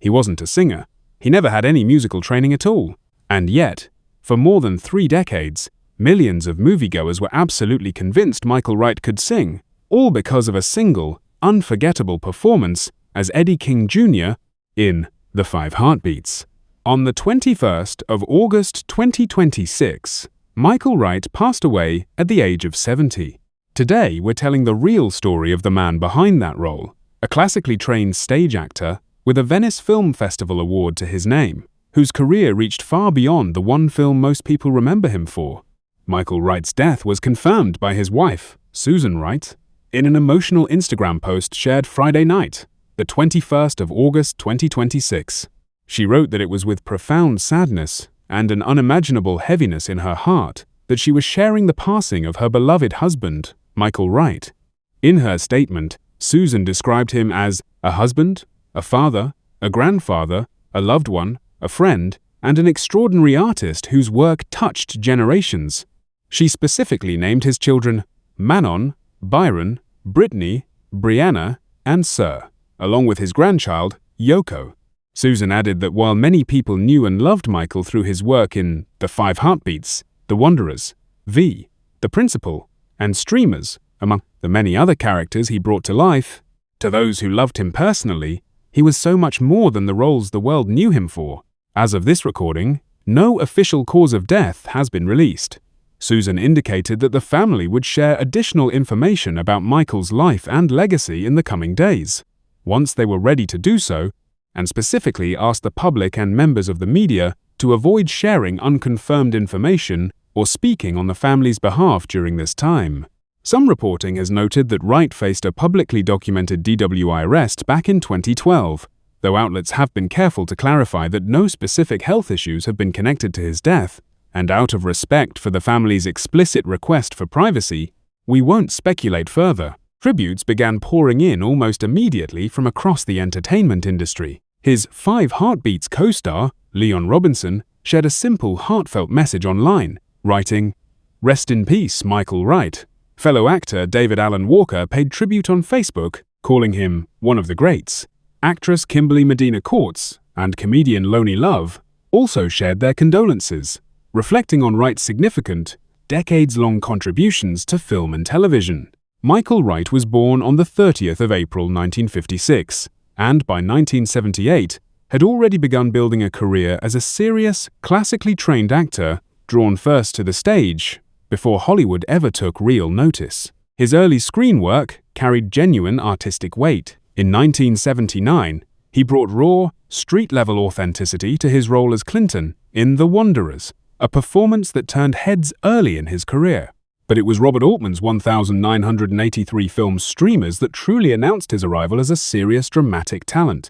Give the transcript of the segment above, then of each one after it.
He wasn't a singer. He never had any musical training at all. And yet, for more than 3 decades, millions of moviegoers were absolutely convinced Michael Wright could sing, all because of a single, unforgettable performance as Eddie King Jr. in The 5 Heartbeats. On the 21st of August 2026, Michael Wright passed away at the age of 70. Today, we're telling the real story of the man behind that role, a classically trained stage actor with a Venice Film Festival award to his name, whose career reached far beyond the one film most people remember him for. Michael Wright's death was confirmed by his wife, Susan Wright, in an emotional Instagram post shared Friday night, the 21st of August 2026. She wrote that it was with profound sadness and an unimaginable heaviness in her heart that she was sharing the passing of her beloved husband, Michael Wright. In her statement, Susan described him as a husband, a father, a grandfather, a loved one, a friend, and an extraordinary artist whose work touched generations. She specifically named his children Manon, Byron, Brittany, Brianna, and Sir, along with his grandchild, Yoko. Susan added that while many people knew and loved Michael through his work in The 5 Heartbeats, The Wanderers, V, The Principal, and Streamers, among the many other characters he brought to life, to those who loved him personally, he was so much more than the roles the world knew him for. As of this recording, no official cause of death has been released. Susan indicated that the family would share additional information about Michael's life and legacy in the coming days, once they were ready to do so, and specifically asked the public and members of the media to avoid sharing unconfirmed information or speaking on the family's behalf during this time. Some reporting has noted that Wright faced a publicly documented DWI arrest back in 2012, though outlets have been careful to clarify that no specific health issues have been connected to his death, and out of respect for the family's explicit request for privacy, we won't speculate further. Tributes began pouring in almost immediately from across the entertainment industry. His 5 Heartbeats co-star, Leon Robinson, shared a simple, heartfelt message online, writing, "Rest in peace, Michael Wright." Fellow actor David Allen Walker paid tribute on Facebook, calling him one of the greats. Actress Kimberly Medina Courts and comedian Lonnie Love also shared their condolences, reflecting on Wright's significant, decades-long contributions to film and television. Michael Wright was born on the 30th of April 1956, and by 1978 had already begun building a career as a serious, classically trained actor drawn first to the stage before Hollywood ever took real notice. His early screen work carried genuine artistic weight. In 1979, he brought raw, street-level authenticity to his role as Clinton in The Wanderers, a performance that turned heads early in his career. But it was Robert Altman's 1983 film Streamers that truly announced his arrival as a serious dramatic talent.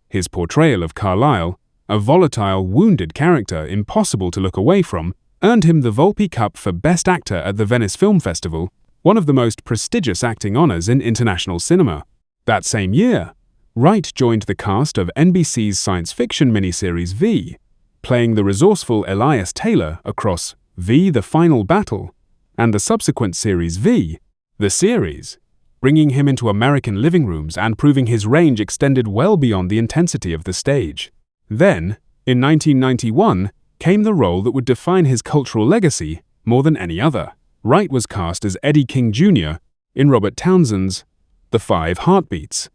His portrayal of Carlyle, a volatile, wounded character impossible to look away from, earned him the Volpi Cup for Best Actor at the Venice Film Festival, one of the most prestigious acting honors in international cinema. That same year, Wright joined the cast of NBC's science fiction miniseries V, playing the resourceful Elias Taylor across V: The Final Battle and the subsequent series V, The Series, bringing him into American living rooms and proving his range extended well beyond the intensity of the stage. Then, in 1991, came the role that would define his cultural legacy more than any other. Wright was cast as Eddie King Jr. in Robert Townsend's The 5 Heartbeats,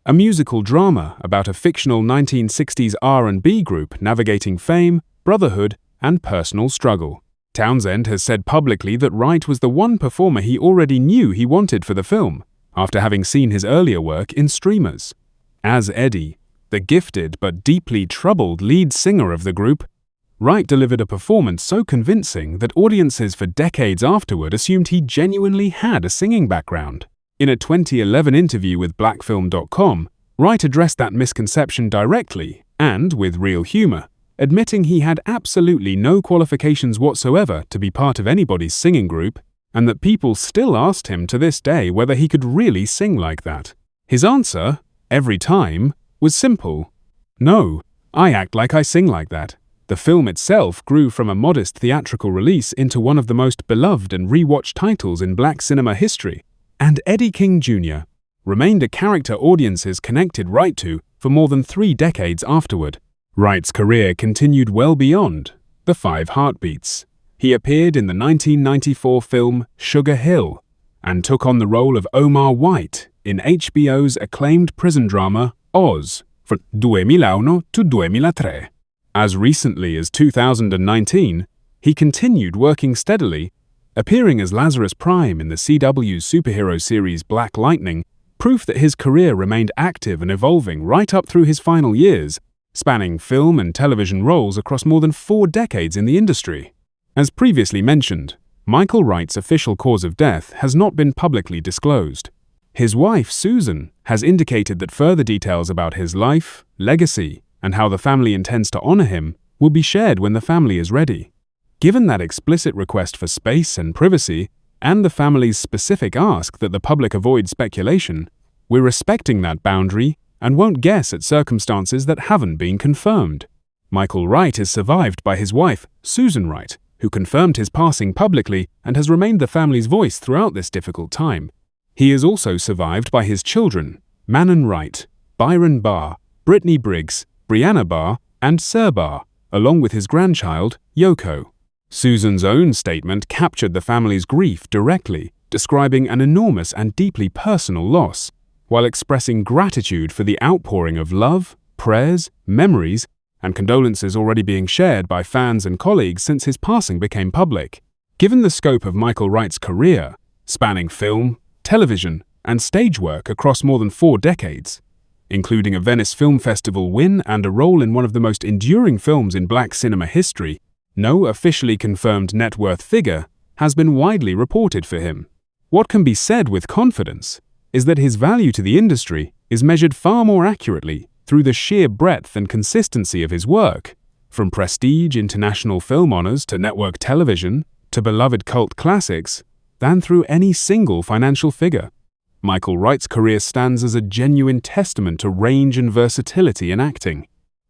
a musical drama about a fictional 1960s R&B group navigating fame, brotherhood, and personal struggle. Townsend has said publicly that Wright was the one performer he already knew he wanted for the film, after having seen his earlier work in Streamers. As Eddie, the gifted but deeply troubled lead singer of the group, Wright delivered a performance so convincing that audiences for decades afterward assumed he genuinely had a singing background. In a 2011 interview with blackfilm.com, Wright addressed that misconception directly and with real humor, admitting he had absolutely no qualifications whatsoever to be part of anybody's singing group, and that people still asked him to this day whether he could really sing like that. His answer, every time, was simple: "No, I act like I sing like that." The film itself grew from a modest theatrical release into one of the most beloved and rewatched titles in black cinema history, and Eddie King Jr. remained a character audiences connected right to for more than 3 decades afterward. Wright's career continued well beyond the 5 Heartbeats. He appeared in the 1994 film Sugar Hill and took on the role of Omar White in HBO's acclaimed prison drama Oz from 2001 to 2003. As recently as 2019, he continued working steadily, appearing as Lazarus Prime in the CW's superhero series Black Lightning, proof that his career remained active and evolving right up through his final years, spanning film and television roles across more than 4 decades in the industry. As previously mentioned, Michael Wright's official cause of death has not been publicly disclosed. His wife, Susan, has indicated that further details about his life, legacy, and how the family intends to honor him will be shared when the family is ready. Given that explicit request for space and privacy, and the family's specific ask that the public avoid speculation, we're respecting that boundary and won't guess at circumstances that haven't been confirmed. Michael Wright is survived by his wife, Susan Wright, who confirmed his passing publicly and has remained the family's voice throughout this difficult time. He is also survived by his children, Manon Wright, Byron Barr, Brittany Briggs, Brianna Barr, and Sir Barr, along with his grandchild, Yoko. Susan's own statement captured the family's grief directly, describing an enormous and deeply personal loss, while expressing gratitude for the outpouring of love, prayers, memories, and condolences already being shared by fans and colleagues since his passing became public. Given the scope of Michael Wright's career, spanning film, television, and stage work across more than 4 decades, including a Venice Film Festival win and a role in one of the most enduring films in Black cinema history, no officially confirmed net worth figure has been widely reported for him. What can be said with confidence is that his value to the industry is measured far more accurately through the sheer breadth and consistency of his work, from prestige international film honors to network television to beloved cult classics, than through any single financial figure. Michael Wright's career stands as a genuine testament to range and versatility in acting.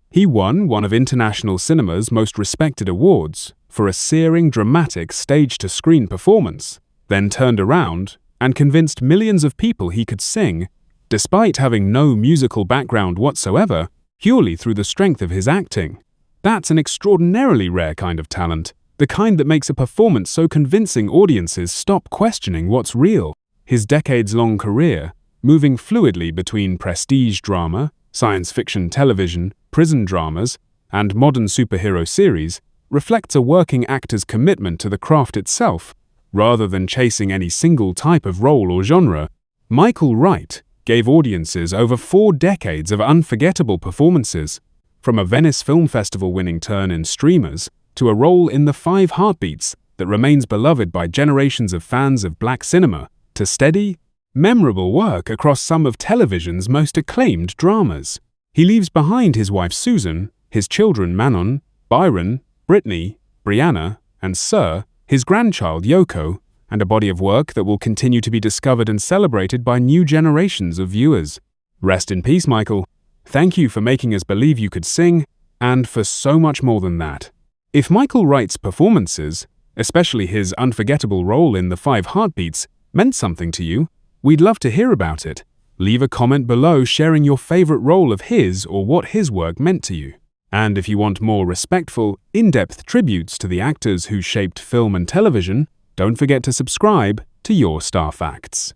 He won one of international cinema's most respected awards for a searing, dramatic stage-to-screen performance, then turned around and convinced millions of people he could sing, despite having no musical background whatsoever, purely through the strength of his acting. That's an extraordinarily rare kind of talent, the kind that makes a performance so convincing audiences stop questioning what's real. His decades-long career, moving fluidly between prestige drama, science fiction television, prison dramas, and modern superhero series, reflects a working actor's commitment to the craft itself. Rather than chasing any single type of role or genre, Michael Wright gave audiences over 4 decades of unforgettable performances, from a Venice Film Festival winning turn in Streamers to a role in the 5 Heartbeats that remains beloved by generations of fans of Black cinema, to steady, memorable work across some of television's most acclaimed dramas. He leaves behind his wife Susan, his children Manon, Byron, Brittany, Brianna, and Sir, his grandchild Yoko, and a body of work that will continue to be discovered and celebrated by new generations of viewers. Rest in peace, Michael. Thank you for making us believe you could sing, and for so much more than that. If Michael Wright's performances, especially his unforgettable role in the 5 Heartbeats, meant something to you, we'd love to hear about it. Leave a comment below sharing your favorite role of his or what his work meant to you. And if you want more respectful, in-depth tributes to the actors who shaped film and television, don't forget to subscribe to Your Star Facts.